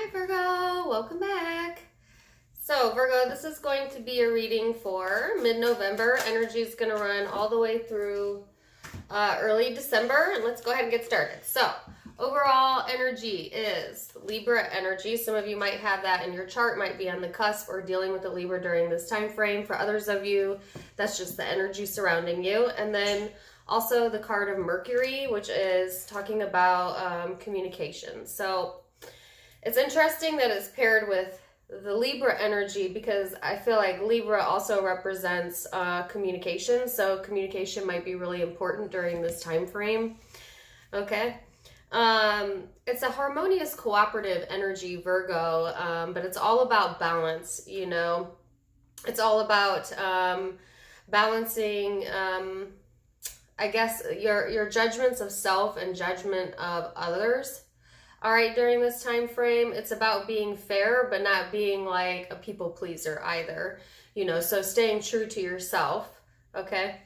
Hi Virgo, welcome back. So Virgo, this is going to be a reading for mid-November. Energy is going to run all the way through early December. And let's go ahead and get started. So overall energy is Libra energy. Some of you might have that in your chart, might be on the cusp or dealing with the Libra during this time frame. For others of you, that's just the energy surrounding you. And then also the card of Mercury, which is talking about communication. So it's interesting that it's paired with the Libra energy because I feel like Libra also represents communication. So communication might be really important during this time frame. Okay. It's a harmonious, cooperative energy, Virgo, but it's all about balance, you know. It's all about balancing, I guess, your judgments of self and judgment of others. All right, during this time frame, it's about being fair, but not being like a people pleaser either, you know, so staying true to yourself, okay?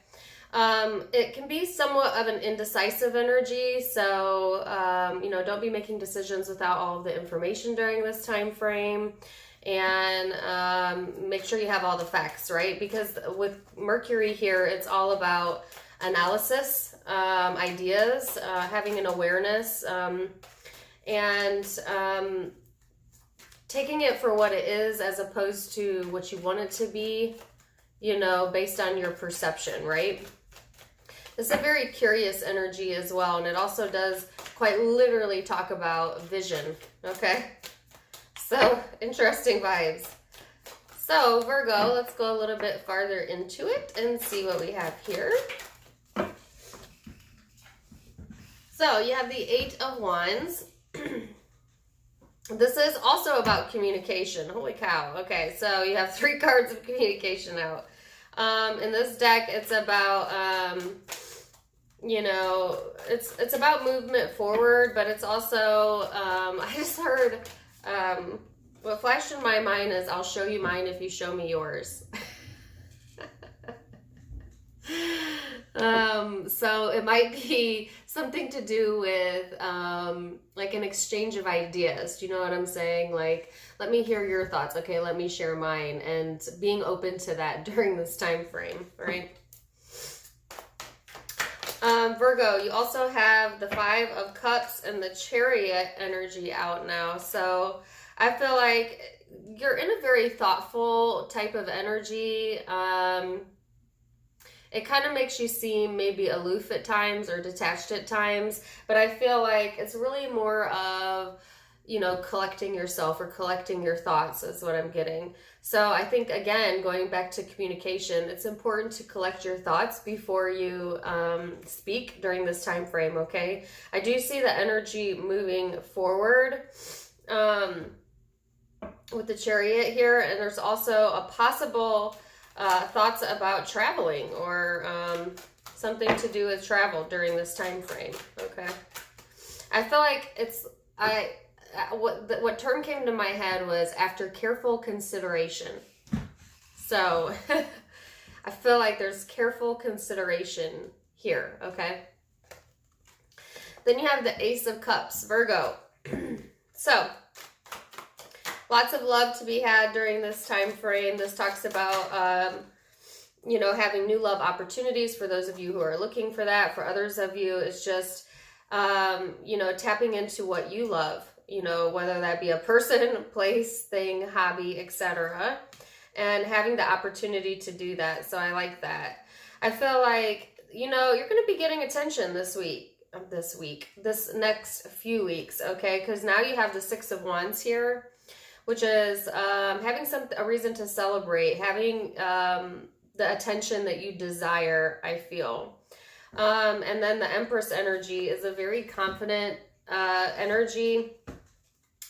It can be somewhat of an indecisive energy, so, you know, don't be making decisions without all of the information during this time frame, and make sure you have all the facts, right? Because with Mercury here, it's all about analysis, ideas, having an awareness, and taking it for what it is as opposed to what you want it to be, you know, based on your perception, right? It's a very curious energy as well, and it also does quite literally talk about vision, okay? So, interesting vibes. So, Virgo, let's go a little bit farther into it and see what we have here. So, you have the Eight of Wands. This is also about communication. Holy cow. Okay, so you have 3 cards of communication out. In this deck, it's about, you know, it's about movement forward, but it's also, I just heard, what flashed in my mind is, I'll show you mine if you show me yours. So it might be something to do with like an exchange of ideas. Do you know what I'm saying? Like, let me hear your thoughts. Okay, let me share mine, and being open to that during this time frame, right? Virgo, you also have the 5 of Cups and the Chariot energy out now. So I feel like you're in a very thoughtful type of energy. It kind of makes you seem maybe aloof at times or detached at times, but I feel like it's really more of, you know, collecting yourself or collecting your thoughts is what I'm getting. So I think, again, going back to communication, it's important to collect your thoughts before you speak during this time frame, okay? I do see the energy moving forward with the Chariot here, and there's also a possible thoughts about traveling or something to do with travel during this time frame. Okay, I feel like it's what term came to my head was after careful consideration. So I feel like there's careful consideration here. Okay, then you have the Ace of Cups, Virgo. So lots of love to be had during this time frame. This talks about, you know, having new love opportunities for those of you who are looking for that. For others of you, it's just, you know, tapping into what you love, you know, whether that be a person, place, thing, hobby, etc., and having the opportunity to do that. So I like that. I feel like, you know, you're going to be getting attention this next few weeks, okay? Because now you have the 6 of Wands here, which is having a reason to celebrate, having the attention that you desire, I feel. And then the Empress energy is a very confident energy.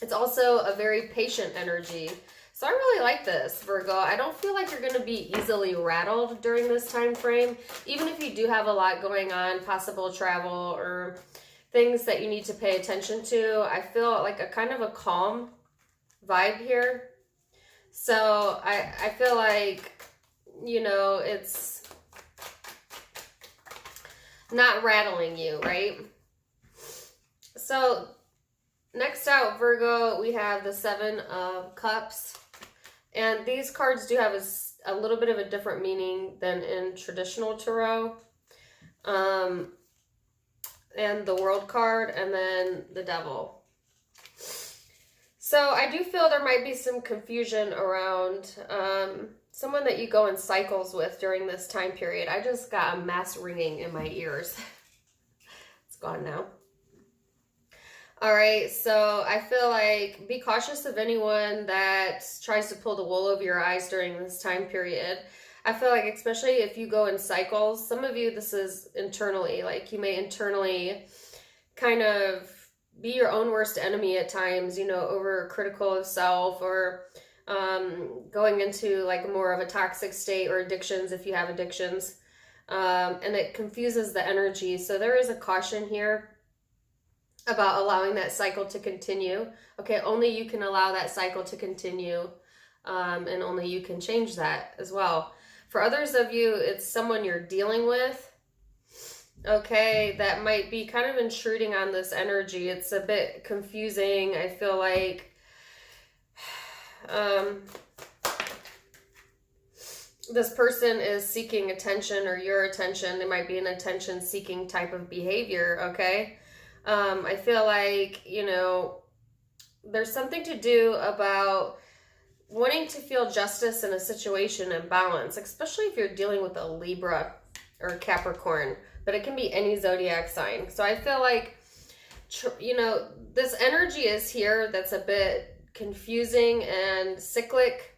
It's also a very patient energy. So I really like this, Virgo. I don't feel like you're going to be easily rattled during this time frame, even if you do have a lot going on, possible travel or things that you need to pay attention to. I feel like a kind of a calm vibe here. So I feel like, you know, it's not rattling you, right? So next out, Virgo, we have the Seven of Cups. And these cards do have a little bit of a different meaning than in traditional tarot. And the World card, and then the Devil. So I do feel there might be some confusion around someone that you go in cycles with during this time period. I just got a mass ringing in my ears. It's gone now. All right, so I feel like be cautious of anyone that tries to pull the wool over your eyes during this time period. I feel like especially if you go in cycles, some of you, this is internally, like you may internally kind of be your own worst enemy at times, you know, over critical of self, or going into like more of a toxic state, or addictions if you have addictions, and it confuses the energy. So there is a caution here about allowing that cycle to continue. Okay, only you can allow that cycle to continue, and only you can change that as well. For others of you, it's someone you're dealing with, okay, that might be kind of intruding on this energy. It's a bit confusing. I feel like this person is seeking attention, or your attention. They might be an attention-seeking type of behavior, okay? I feel like, you know, there's something to do about wanting to feel justice in a situation and balance, especially if you're dealing with a Libra or Capricorn, but it can be any zodiac sign. So I feel like, you know, this energy is here that's a bit confusing and cyclic,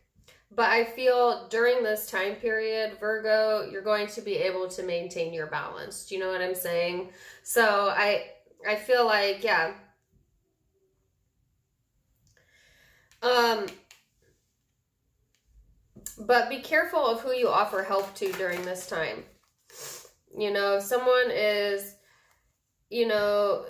but I feel during this time period, Virgo, you're going to be able to maintain your balance. Do you know what I'm saying? So I feel like, yeah. But be careful of who you offer help to during this time. You know, if someone is, you know,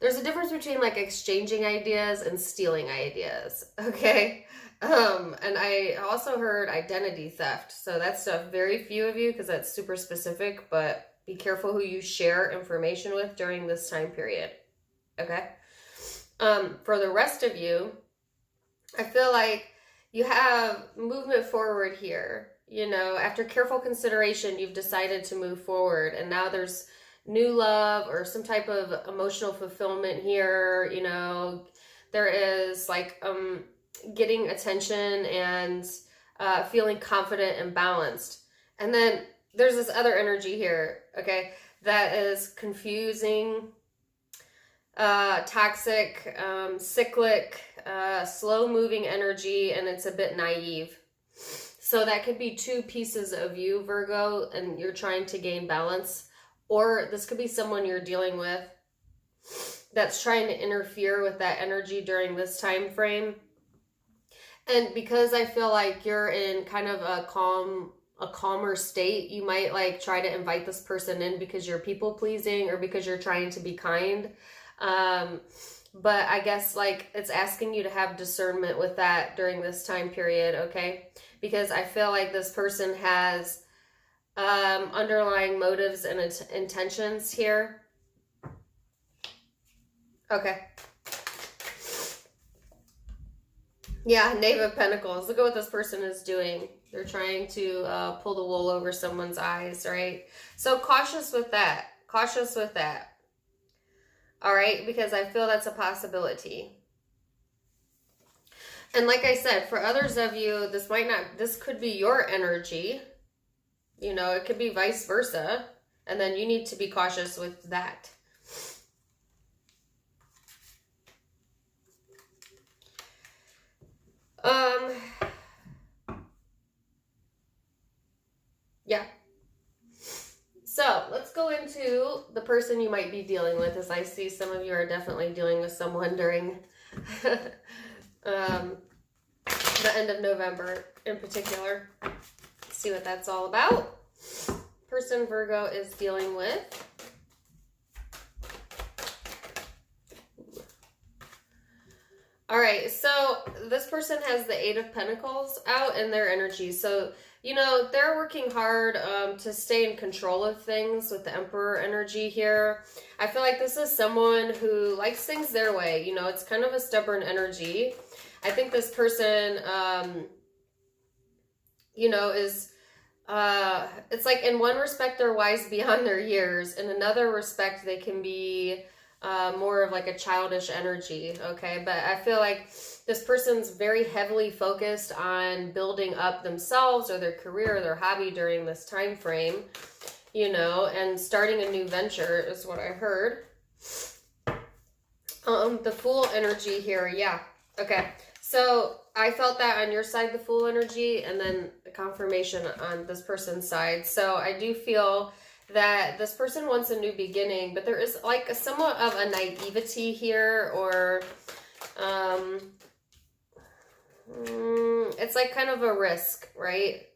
there's a difference between like exchanging ideas and stealing ideas, okay? And I also heard identity theft. So that's a very few of you, because that's super specific, but be careful who you share information with during this time period, okay? For the rest of you, I feel like you have movement forward here. You know, after careful consideration, you've decided to move forward, and now there's new love or some type of emotional fulfillment here. You know, there is like getting attention and feeling confident and balanced. And then there's this other energy here, okay, that is confusing, toxic, cyclic, slow-moving energy, and it's a bit naive. So that could be two pieces of you, Virgo, and you're trying to gain balance. Or this could be someone you're dealing with that's trying to interfere with that energy during this time frame. And because I feel like you're in kind of a calmer state, you might like try to invite this person in because you're people pleasing, or because you're trying to be kind. But I guess like it's asking you to have discernment with that during this time period, okay? Because I feel like this person has underlying motives and intentions here. Okay. Yeah, Knave of Pentacles. Look at what this person is doing. They're trying to pull the wool over someone's eyes, right? So cautious with that. Cautious with that. All right, because I feel that's a possibility. And like I said, for others of you, this could be your energy. You know, it could be vice versa. And then you need to be cautious with that. Yeah. So let's go into the person you might be dealing with, as I see some of you are definitely dealing with someone during the end of November in particular. Let's see what that's all about. Person Virgo is dealing with. All right, so this person has the Eight of Pentacles out in their energy. So you know, they're working hard to stay in control of things with the Emperor energy here. I feel like this is someone who likes things their way. You know, it's kind of a stubborn energy. I think this person, you know, is, it's like in one respect they're wise beyond their years. In another respect, they can be more of like a childish energy, okay? But I feel like this person's very heavily focused on building up themselves or their career or their hobby during this time frame, you know, and starting a new venture is what I heard. The Fool energy here, yeah. Okay, so I felt that on your side, the Fool energy, and then the confirmation on this person's side. So I do feel that this person wants a new beginning, but there is like somewhat of a naivety here, or it's like kind of a risk, right?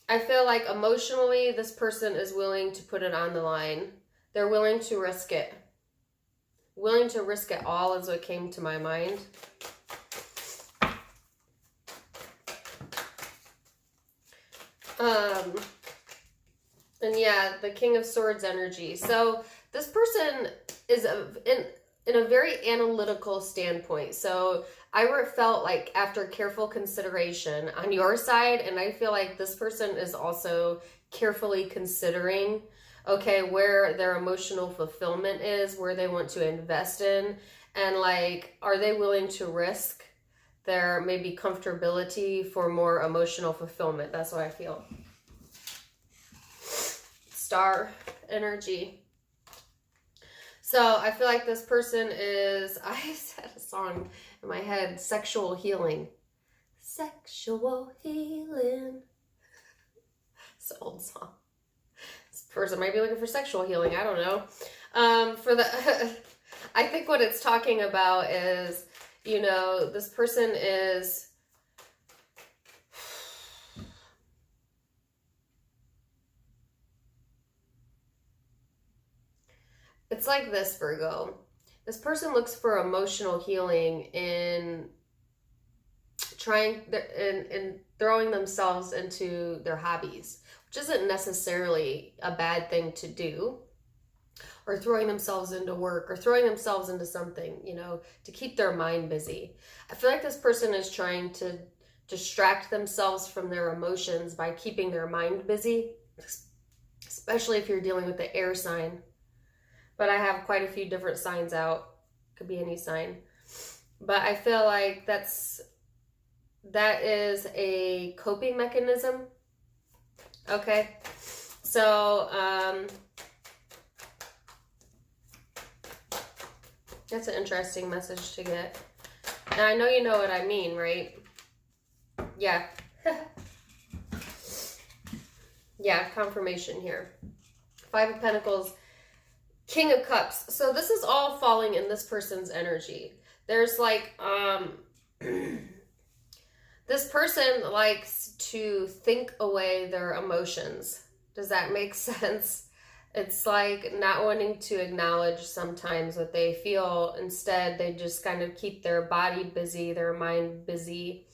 I feel like emotionally this person is willing to put it on the line. They're willing to risk it. Willing to risk it all is what came to my mind. And yeah, the King of Swords energy. So this person is in a very analytical standpoint. So I felt like after careful consideration on your side, and I feel like this person is also carefully considering, okay, where their emotional fulfillment is, where they want to invest in, and like, are they willing to risk their maybe comfortability for more emotional fulfillment? That's what I feel. Star energy. So I feel like this person is, I had a song in my head, sexual healing. Sexual healing. It's an old song. This person might be looking for sexual healing. I don't know. For the, I think what it's talking about is, you know, this person is, it's like this, Virgo. This person looks for emotional healing in in throwing themselves into their hobbies, which isn't necessarily a bad thing to do, or throwing themselves into work, or throwing themselves into something, you know, to keep their mind busy. I feel like this person is trying to distract themselves from their emotions by keeping their mind busy, especially if you're dealing with the air sign. But I have quite a few different signs out. Could be any sign. But I feel like that is a coping mechanism. Okay. So, that's an interesting message to get. And I know you know what I mean, right? Yeah. Yeah, confirmation here. Five of Pentacles. King of Cups. So this is all falling in this person's energy. There's like, this person likes to think away their emotions. Does that make sense? It's like not wanting to acknowledge sometimes what they feel. Instead, they just kind of keep their body busy, their mind busy.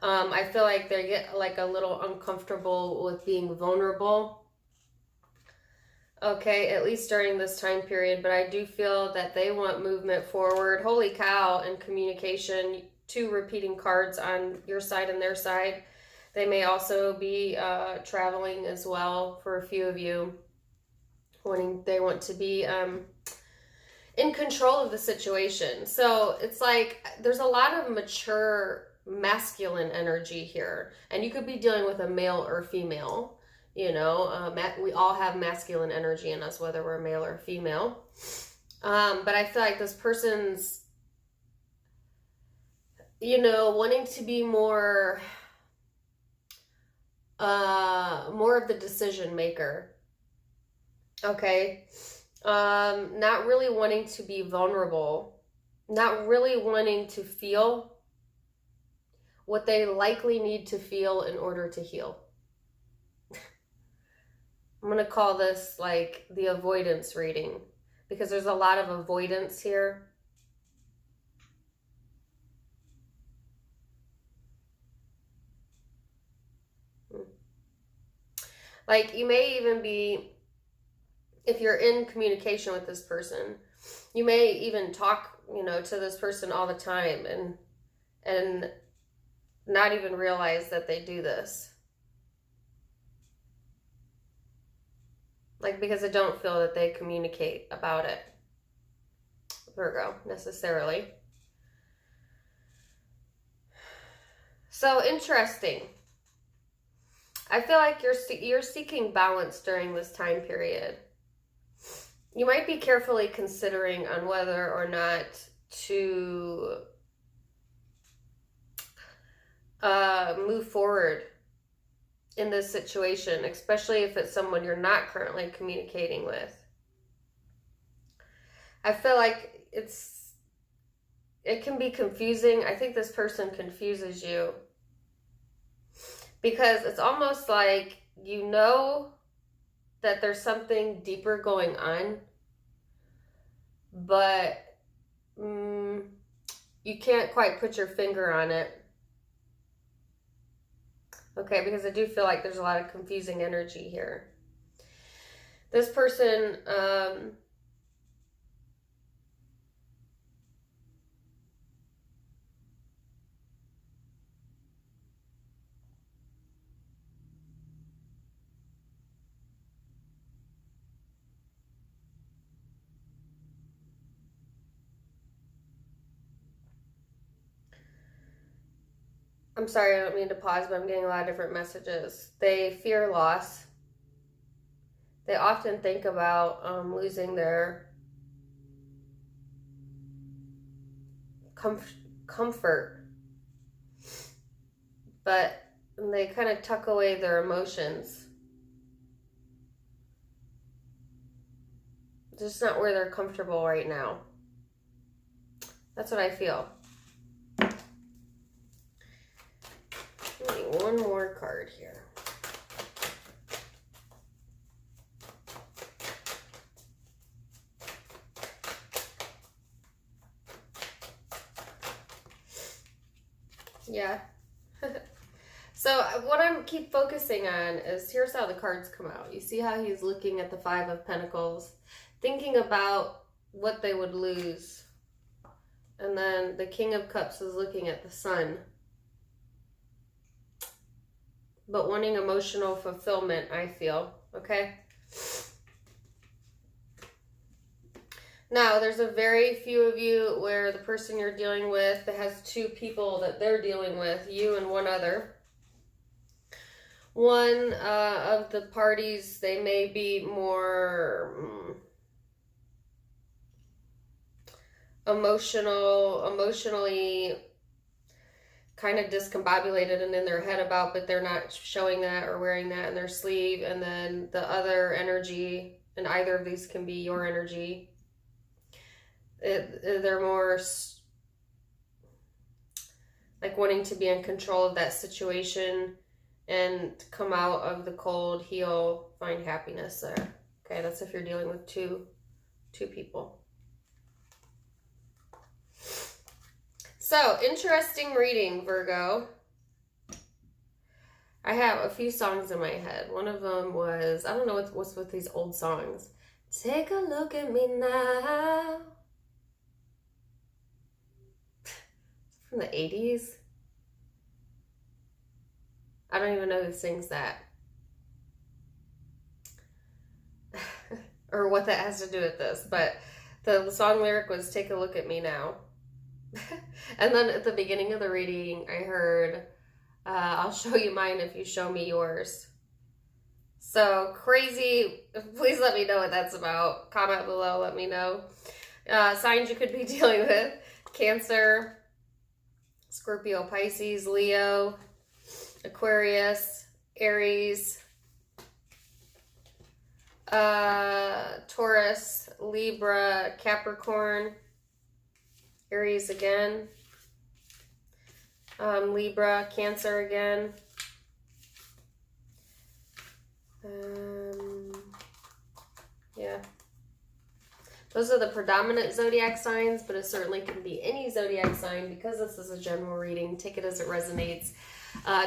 I feel like they get like a little uncomfortable with being vulnerable. Okay, at least during this time period, but I do feel that they want movement forward. Holy cow, and communication. Two repeating cards on your side and their side. They may also be traveling as well for a few of you. They want to be in control of the situation. So it's like there's a lot of mature masculine energy here. And you could be dealing with a male or female. You know, we all have masculine energy in us, whether we're male or female. But I feel like this person's, you know, wanting to be more of the decision maker. Okay. Not really wanting to be vulnerable. Not really wanting to feel what they likely need to feel in order to heal. I'm going to call this like the avoidance reading, because there's a lot of avoidance here. Like, you may even be, if you're in communication with this person, you may even talk, you know, to this person all the time and not even realize that they do this. Like, because I don't feel that they communicate about it, Virgo, necessarily. So, interesting. I feel like you're seeking balance during this time period. You might be carefully considering on whether or not to move forward in this situation, especially if it's someone you're not currently communicating with. I feel like it can be confusing. I think this person confuses you because it's almost like you know that there's something deeper going on, but you can't quite put your finger on it. Okay, because I do feel like there's a lot of confusing energy here. This person, I'm sorry, I don't mean to pause, but I'm getting a lot of different messages. They fear loss. They often think about losing their comfort, but they kind of tuck away their emotions. It's just not where they're comfortable right now. That's what I feel. One more card here. Yeah. So what I'm keep focusing on is, here's how the cards come out. You see how he's looking at the Five of Pentacles, thinking about what they would lose. And then the King of Cups is looking at the Sun, but wanting emotional fulfillment, I feel. Okay? Now, there's a very few of you where the person you're dealing with that has two people that they're dealing with, you and one other. One of the parties, they may be more emotionally kind of discombobulated and in their head about, but they're not showing that or wearing that in their sleeve. And then the other energy, and either of these can be your energy, they're more like wanting to be in control of that situation and come out of the cold, heal, find happiness there. Okay, that's if you're dealing with two people. So, interesting reading, Virgo. I have a few songs in my head. One of them was, I don't know what's with these old songs. Take a look at me now. From the 80s. I don't even know who sings that. Or what that has to do with this. But the song lyric was, take a look at me now. And then at the beginning of the reading, I heard, I'll show you mine if you show me yours. So crazy. Please let me know what that's about. Comment below, let me know. Signs you could be dealing with. Cancer, Scorpio, Pisces, Leo, Aquarius, Aries, Taurus, Libra, Capricorn, Aries again, Libra, Cancer again, yeah. Those are the predominant zodiac signs, but it certainly can be any zodiac sign. Because this is a general reading, take it as it resonates.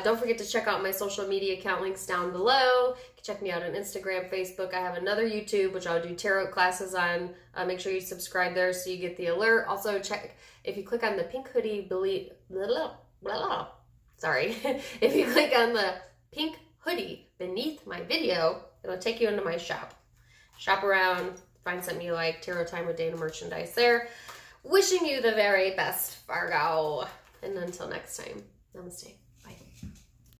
Don't forget to check out my social media account links down below. You can check me out on Instagram, Facebook. I have another YouTube, which I'll do tarot classes on. Make sure you subscribe there so you get the alert. Also, check if you click on the pink hoodie, sorry. If you click on the pink hoodie beneath my video, it'll take you into my shop. Shop around, find something you like. Tarot Time with Dana merchandise there. Wishing you the very best, Virgo. And until next time, namaste.